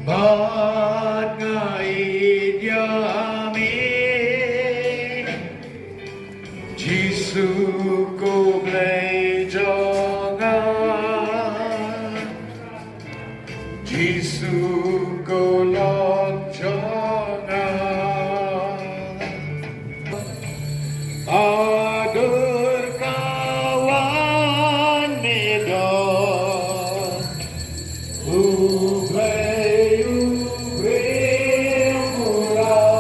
Bát ngài yami Giêsu cô lạy cho ngài Giêsu cô lót cho ngài agar kawan medan ublay murah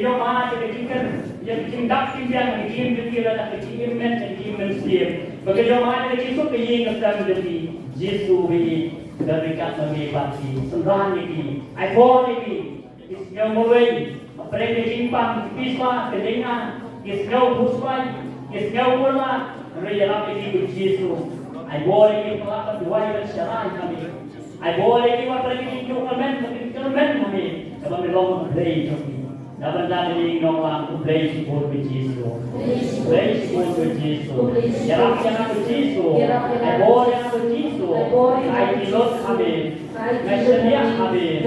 Iyo ma ke chicken yang cindak timbian ke kim ke kira ke kim men ke kim men siem. Bagi yo ma ke chisu ke yin ke tam de Yesu bi dari kat kami pati sendan ni ai bo ni is yo mo wei apre ke simpang pisma ke denga is yo puspai is yo bola re ya ke di Yesu ai bo ni pelak dua yang serai kami ai bo ni wa pre ke jo kamen kami kami long play kami dapat dari nonglang to play support with Jesus play support with Jesus yarap yang with Jesus ai bo yang with Jesus ai pilot kami nasyanya kami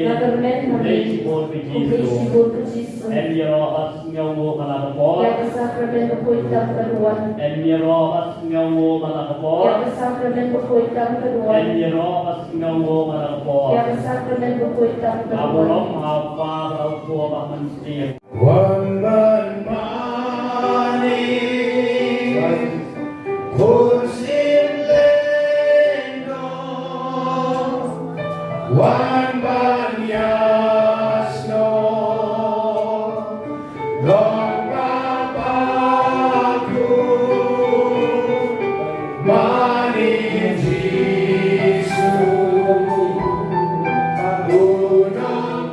nagarmen kami play support with Jesus and yarohat ngawo kalakapot yang sakramen berkuitan kedua and yarohat ngawo kalakapot yang sakramen berkuitan kedua and yarohat ngawo kalakapot yang sakramen berkuitan kedua abulong apa raupo pamansi One man money, one man yasno, Lord Babaku, money Jesus, unang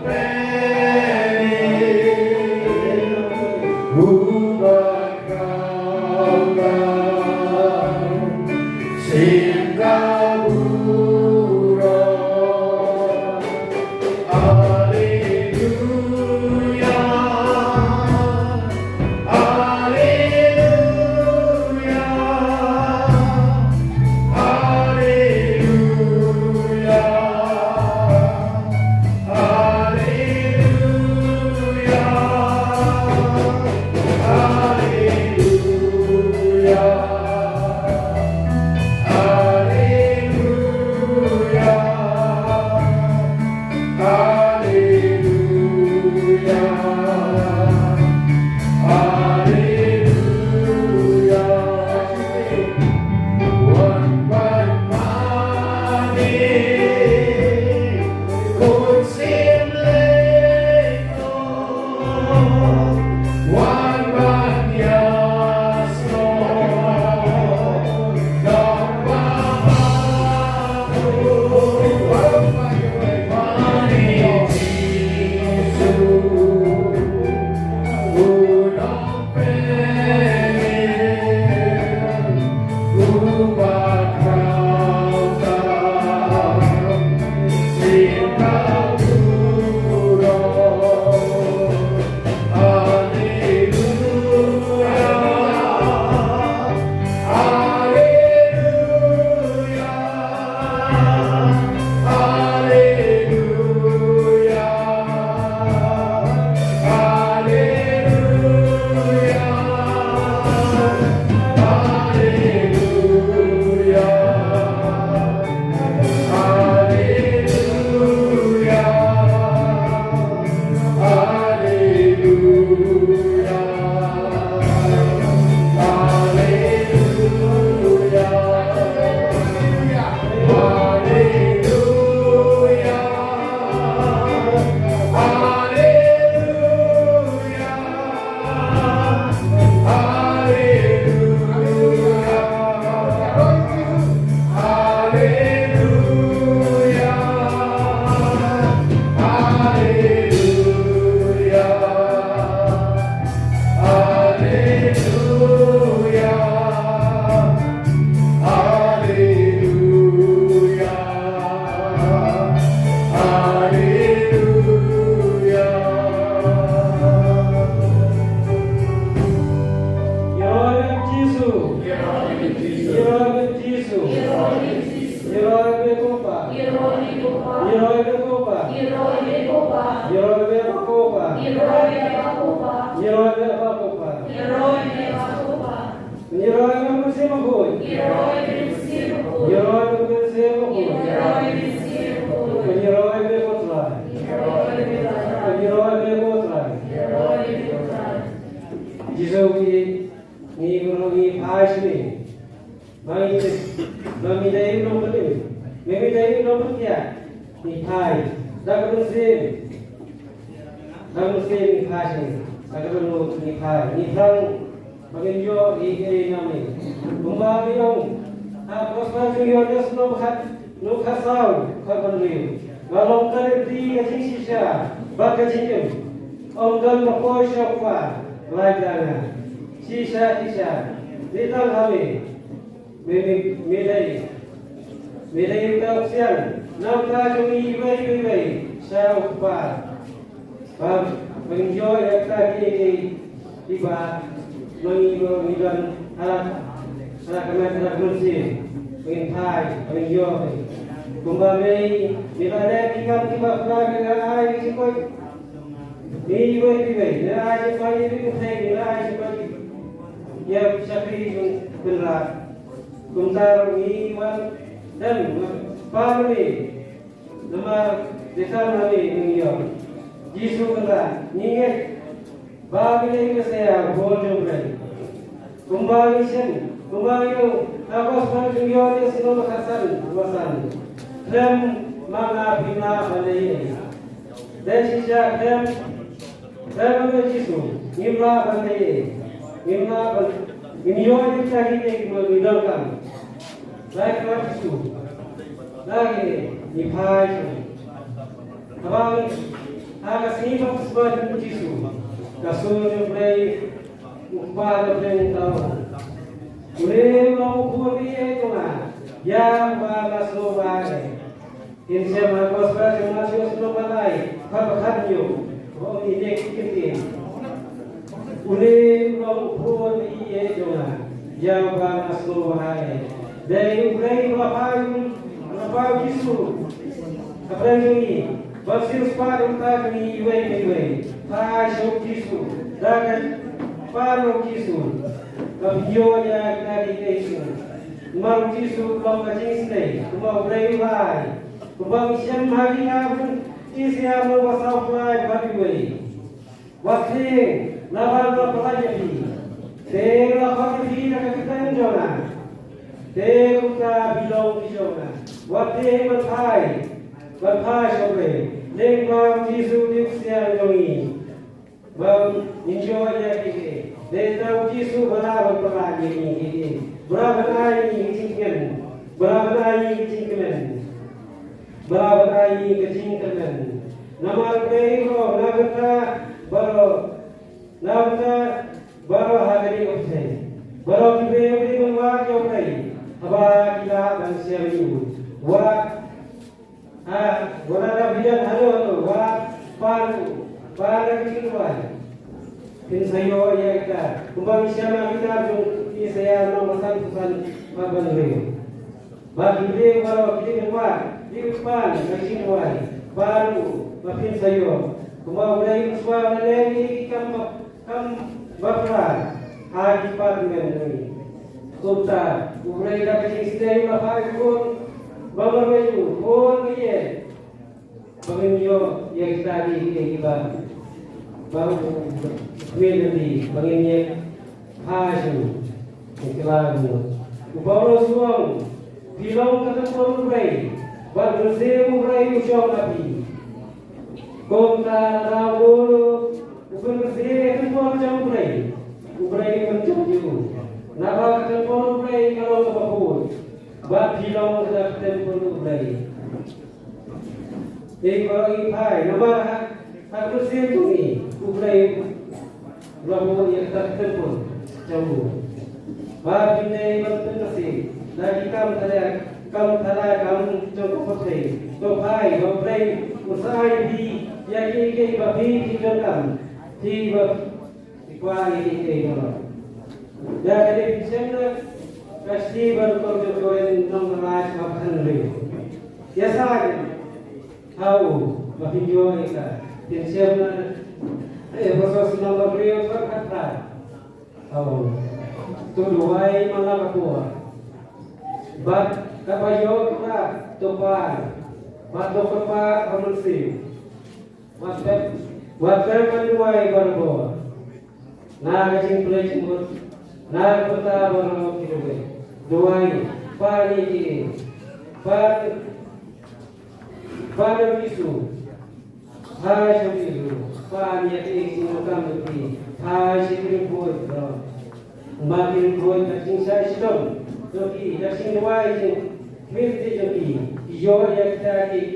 Ang Muslim Iphashin, Sagabano Iphay, Iphang Pagingyo Ike namin. Kumbaga yung tapos na yung Diyos no kasaw kapanriyo. Galong kalipti kajing siya, bakajing yun. Ang galong po siya pa, lagana. Sisa, ditang kami. Milay yung kaupsiyan. Nang kajong ibay sa upa. Pag-enjoy at kaki iba mengilang anak bersih, mengintai, menenjoy. Kembali bila ada ikan tiba lagi air sikoi. Ni ibai, air sikoi ini kutai, air sikoi. Ya sapi berat. Kumtar ni wan dan parmi nama desa nabi mengiyo. Jisu kata, ninget bagi lagi saya boleh beri. Kembali yung tapos pag-ingyo niya sino makasan. Krem mga pinabalay. Dahil siya krem ang Jisu, ngimla balay. Ingyo niya kahit magidangkan. Lagi ka Jisu. Lagi ipay. Habang sinipag sa mga Jisu. Kasunod yung play, upala play ng tao. Uli mau kuwi itu lah, yang balas lobang. Insya Allah kospa cuma sudah balai, kapan yo? Oh ini kita. Uli mau kuwi itu lah, yang balas lobang. Dari ulai lapau Jisu, apa ini? Basir separuh tadi iwe. Pasok Jisu, dagan parok Jisu. Kabio ya dari Jisu, Mar Jisu kau kacing stay, kau beri lai, kau isyan hari abun isya mau basau lai bagi waktu lawan pelajari, tera pagi nak kita enjona, tera bilau bijona, waktu berpai sobre, lengkap Jisu diusia jongi, bang enjoy ya kita. Desa Jisu berapa pelagi ini, berapa kali kecingkemen, nama kero, baru hari ini, baru diberi mengajar kali, apa kita bangsa ini, ada bidan halo, paru kecingkemen. Pinsayo ya kita, kembali siapa kita jumpa saya nomor satu mabanri. Bagi dia kalau kita keluar di depan dari sini baru makin sayo. Kembali dari suara lagi kam bakar hari pagi ini. Kota, urai dah kecil sedih apa pun bangun baju pun dia. Pengenyo yang tadi kita baru Melodi, pengennya Hasu, Iklamu. Upalo suam, bilang kata pulau berai, berseru berai ucap nabi. Kota Rawolo, bukan berseru kata pulau berai, berai mencuci. Napa kata pulau berai kalau terpapun, bilang kata pulau berai. Kalau ipai, nama hak berseru ni, berai. Lalu yang tak terpun jauh. Bagi ni berpengaruh. Lagi kamu jauh putih. Topai, topai, usai di yang ini babi di dalam di kuali ini kalau. Jadi sana pasti berkorban nomor makan lagi. Ya sahaja. Tahu babi jual kita. Tiada proses nomor beliau berkata, tuduhai malah ketua, bat kapayo kita topan, bat topan amunsi, bat menuai barbo, kacing pelai cemut, kota barbo kiruwe, duai, pani pan Jisu, Jisu. pan ya ke sino kam di hai sikri boy makin boy ta sing sai sidom doki ta sing wai sing mirti joki yo ya ta ke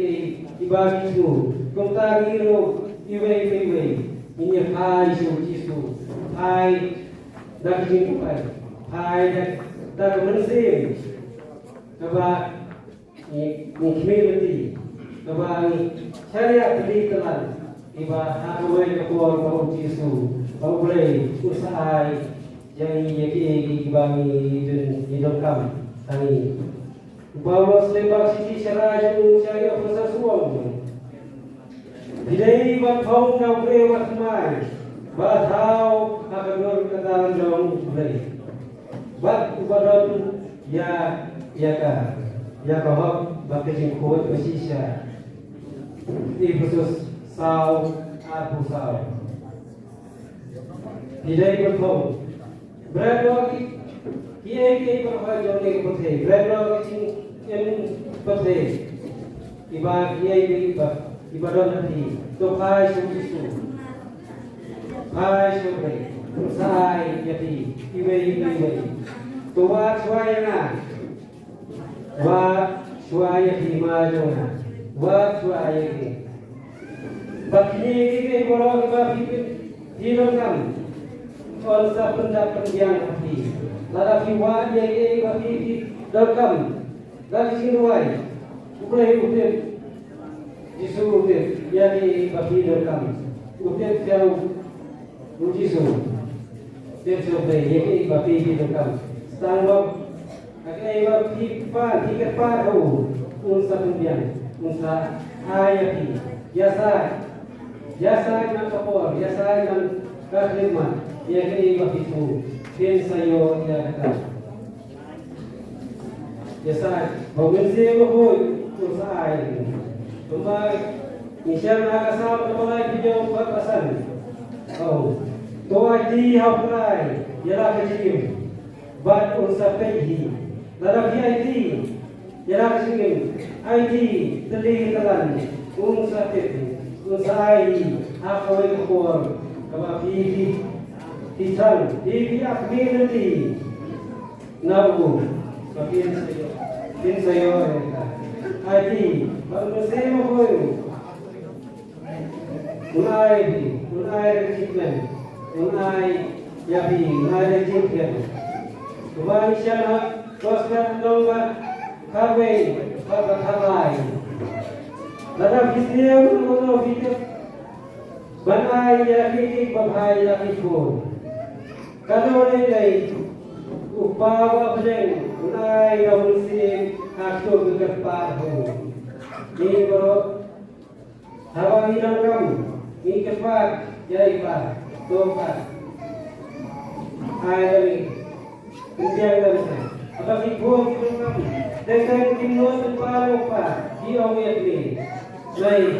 ibagi su kum ta giro iwe ini hai su jisu hai dak sing pai hai dak mensim kaba ni kimiti kaba ni syariat di telan iba aku boleh keluar kau jisu kau boleh usahai yang yaki ibami hidup kami tani bawa selebak sisi syariat syariat proses uang Bidai batong kau boleh watmai batau akan berkataran dong boleh bat ubadan ya kau bakal kuat bersisa di khusus sau aku sau Bidai batong berapa kiai berapa jauh putih berapa yang putih ibadah kiai ibadah nanti to kai susu kai sore sai jadi iwe to wa swayana di majona wa swayana bakni ke borok ba hilangkan और सपना पंजान हती लारा फिवा ये बाकी की दरकम गाली सिनवाई उठे जिसु उठे यानी बाकी दरकम उठे जाओ जिसु तेरे पे ये बाकी की दरकम स्टांगो अगर ये बाकी पा हो उन पंजान उनसा ayati jasa nan kapor jasa nan kakhidmat ya kini bakitu ken sayo ya kata jasa bawinse boy usai tumai misal nakasam kepala video pasan oh to aji haprai yara kecil bat usapehi dalam IT yara kecil IT teli telan usapehi usai apa yang kuat kama pisan di akminati nabu pin sayo IT bersama boy unai recipient unai yabi unai recipient kembali sana koskan nomor kawe kabai dalam Islam menurut fikir banai yabi bahai yabi pun kalau ini upawa berdeng unai yang muslim aku berkepat ho ini baru hawa hilang kamu ini kepat jadi pak topat ayat Indian dan apa ibu itu kamu dengan timur separuh pak di awet ni baik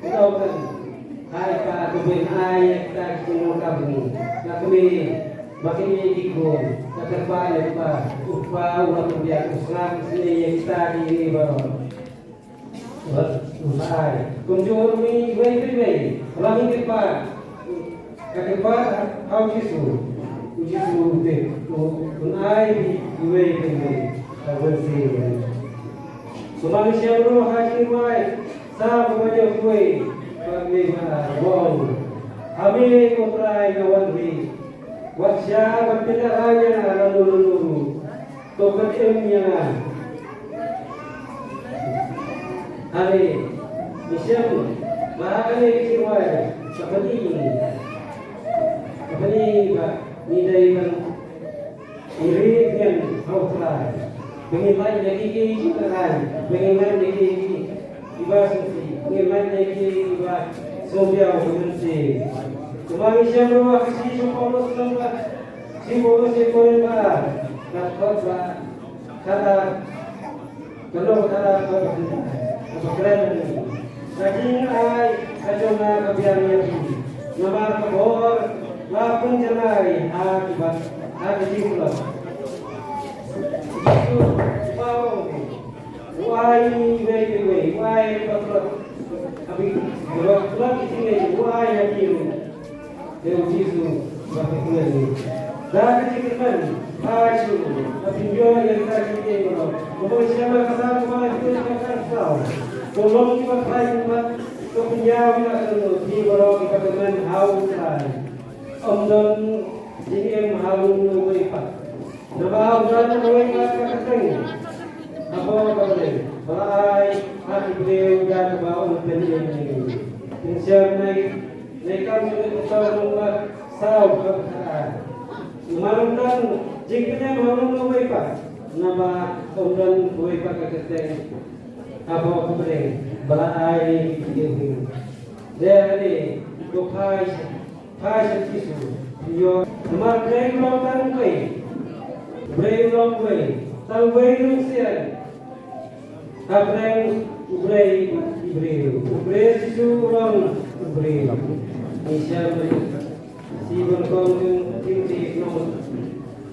kita kan hai pak kubin ayat tak timur kamu nak kami makin ikut nak terbalik pak upah ulang kebiak usram sini yang kita ini baru usai kunjur mi baik lagi kepat kepat kau jisu deh unai baik bersih manusia roh hati mai sah banyak kue bagaimana wow kami kontrai kawan ri wasya berbeda hanya lalu tokat emnya hari misal bahaya kiwai seperti ini pak nilai kan iri yang kontrai pengiman lagi kita kan pengiman lagi iba suci pengiman lagi iba sobiau mensi kemarin siapa si Paulus nama si Paulus ekonomi dapat kata kalau kata keren ini daging ay kajona kabiarnya nama kabor lapun jenai akibat akibat why baby why Abi kebetulan di sini dua yang kiri. Deus Jesus bapa ini. Dah kecilkan. Asyik. Tapi dia yang kita kiri kalau. Kalau siapa kasar cuma itu kasar kau. Tolong kita try buat kepenjauhan kita di kalau kita dengan hausan. Don ini yang halu nuway pa. Nabahaw na nuway pa kakasang. Ako kapatid. Balay at ibrew na kabaw ng pendiyan niyo. Pinsyan na ikam yung ito ng saw kakasaan. Umarundan, jingkin niya maharong nuway pa. Nabahaw nuway pa kakasang. Ako kapatid. Balay ibrew niyo. Dahil kupay Passion Kisu, your mar brave long tang way, tang way nung siya, brave, sisu long, brave, nisya sibon kong tinti nung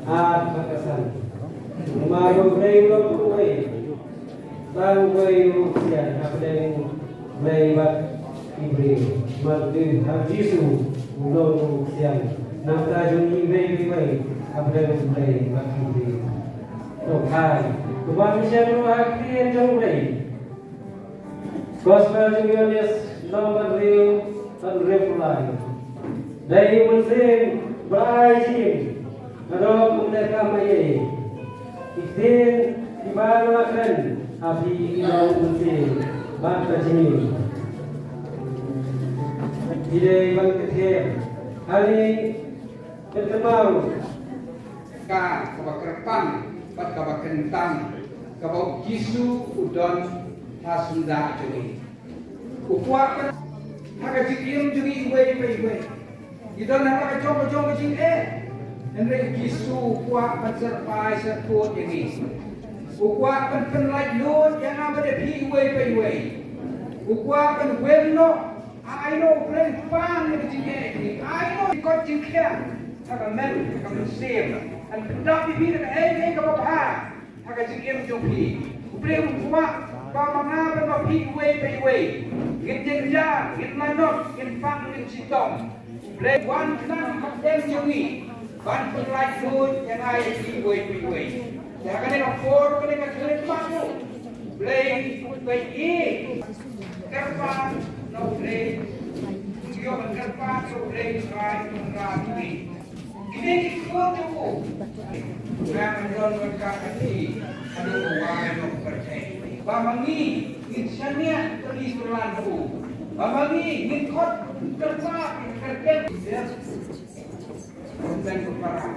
at makasan, maro brave long way, tang way nung siya, brave, brave, mar Jisu. Ulo siang namta juni bay abdal bay bakri to khai tuban siang lo akri jong bay gospel juniors number real and reply dai munsin bai jim ado kumne kamaye iktin ibal lakan api ilo munsin ban kajini Ide bang ketiak hari ketemu ka kerepan pat ka kentang ka Jisu udon hasunda juri upwa haga jikim juri iwe idon haga jong jing Henry Jisu upwa pasar pai serput ini upwa pen like lord yang apa de pi iwe upwa pen wenno I know playing fun with the game. I know you got you can have a man come to save and not be beaten anything about her. I got you give you pee. Play with what? Come on, have a pee way. Get in jar, get my knot, get fun with chitong. Play one time of them to me. One for like food and I pee way. They're going to afford to make a good fun. Play E. Kerpan, no play. Yo berkerpan, yo play, try, ini. Ini ikut cukup. Saya menjual berkat ini. Aduh, wahai no percaya. Bamangi, insanya terus berlaku. Bamangi, ngikut kerpan, kerja. Dan berparah.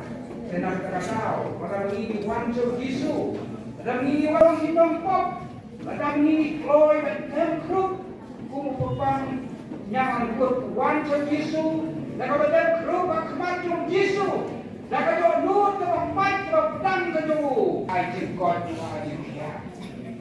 Senang terkau. Orang ini wancur Jisu. Orang ini warung hidung pop. Orang ini kloy dan kruk. Kumpulan yang berwan Jisu, dan kemudian kerubah kematian Jisu, dan kemudian nur terempat terang kejuh. Ajar God Tuhan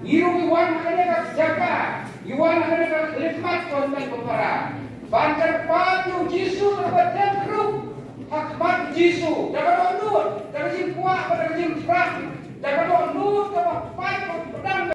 Iru iwan hanya jaga, iwan hanya khidmat konten berperang. Bantar padu Jisu kemudian kerub hakmat Jisu, dan kemudian nur, dan kemudian kuat, dan kemudian terang, dan kemudian nur terempat terang.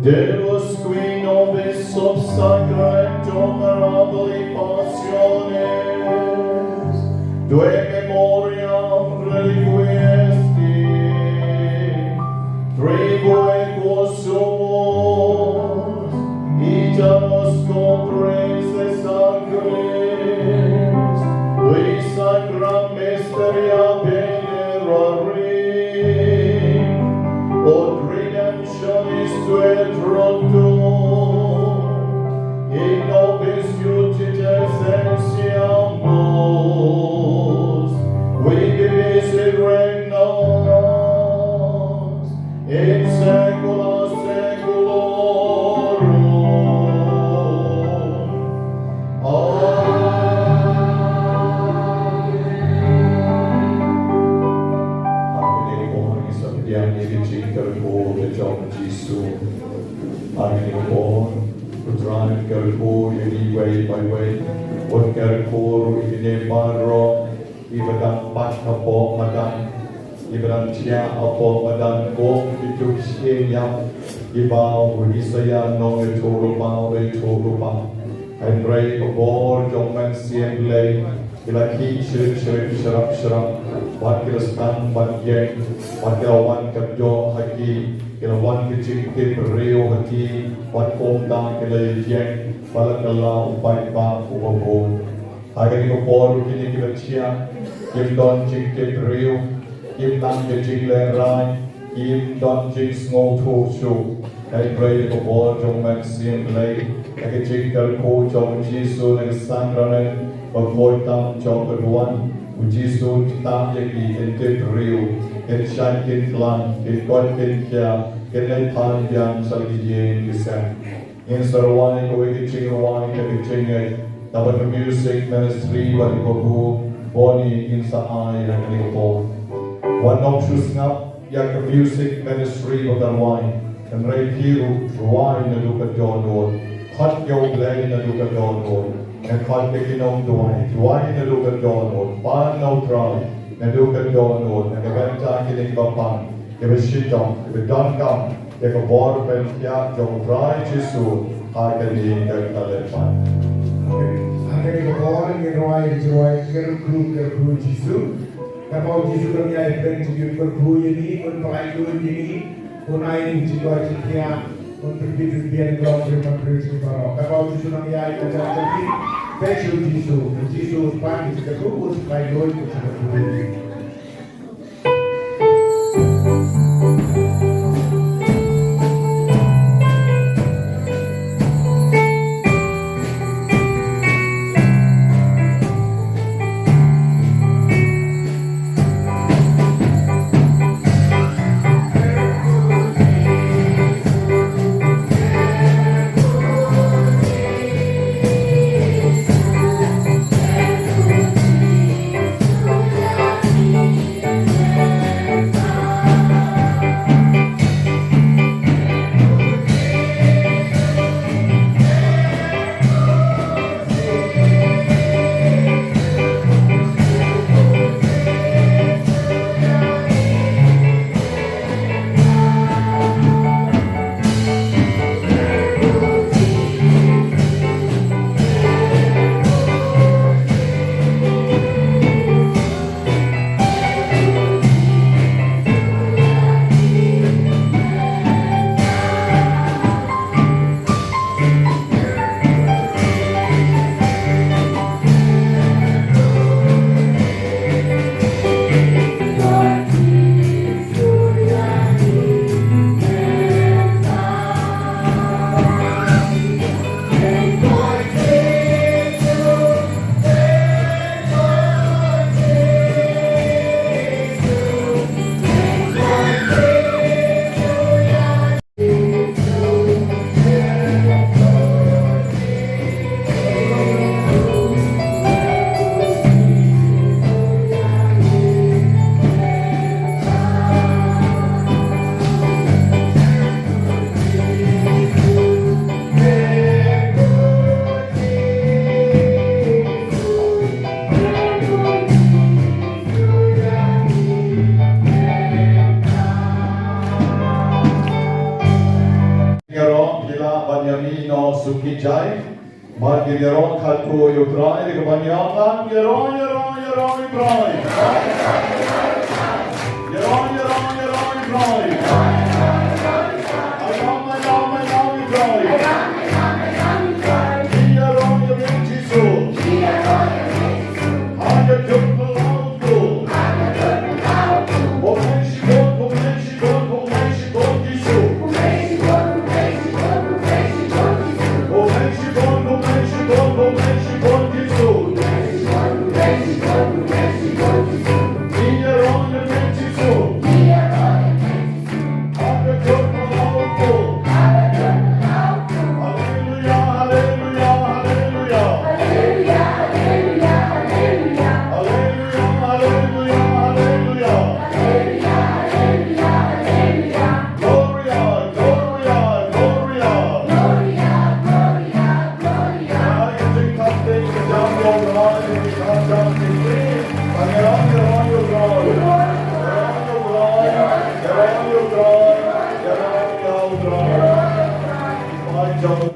Deus qui nobis sub sacramentum mirabili passiones, Due memoriam reliquiesti, tribue quos sumus, itanos compreses angelis, qui sacra mysteria venerarim, od redemptionis tuae fructum, in nobis iudites sensiamus, vivis in regnans, in saecula saeculorum. Way by way, what Garikoro, Ibn Barro, Ibadan Pakapo Madan, Ibadan Tia Apo Madan, Go, Vitushiam, Ibao, Isaya, no, Toruba, Toruba, and Ray of all Jongman Siam Lay, Ilaki, Sharap, what Kilastan, what Yang, what One Kabjo Haki, one Kitchen, Rio Haki, what Home Down Yang. Palakala upai pa ubabo. Agani ko por kini kilatia, kim don jing ke rio, kim nang ke jing le rai, kim don jing small to show. I pray ko por jong man sim lay, I jing kal ko jong Jisu nang sacrament of voitam jong keduan, Jisu tam yaki in ke rio, in shan kin klan, in god kin kia, in le tan yang salgi yen kisan. In Sarawai, ko ikiching Rawai, ikiching dapat music ministry, balik ko boni in Saai, ang po. One noxious ngap, yak music ministry of Rawai, and Ray Kiru, Rawai na dukat donor, kat yaw blay na dukat donor, and kat kikinong Rawai na dukat donor, pan no try na dukat donor, and eventa kining papang, ibishitong, ibidangkam, Eka bor pen kia jong rai Jisu agani kalepan. Agani ko bor ni roi kerkru Jisu. Kapau Jisu kami ay pen tuju kerkru ini, pun pakai dulu ini, pun aing jiwa jikia, pun pergi glom terima kasih baro. Kapau Jisu kami ay kerja jadi, pesu Jisu pan di kerkru, pakai dulu kerkru ini. Thank you. no sukijay. Margin yaron kalpo yutray. Kebanyakan yaron yutray. Yaron yutray. Ayam yutray. Yaron jisu. Hanya jumpa lautu.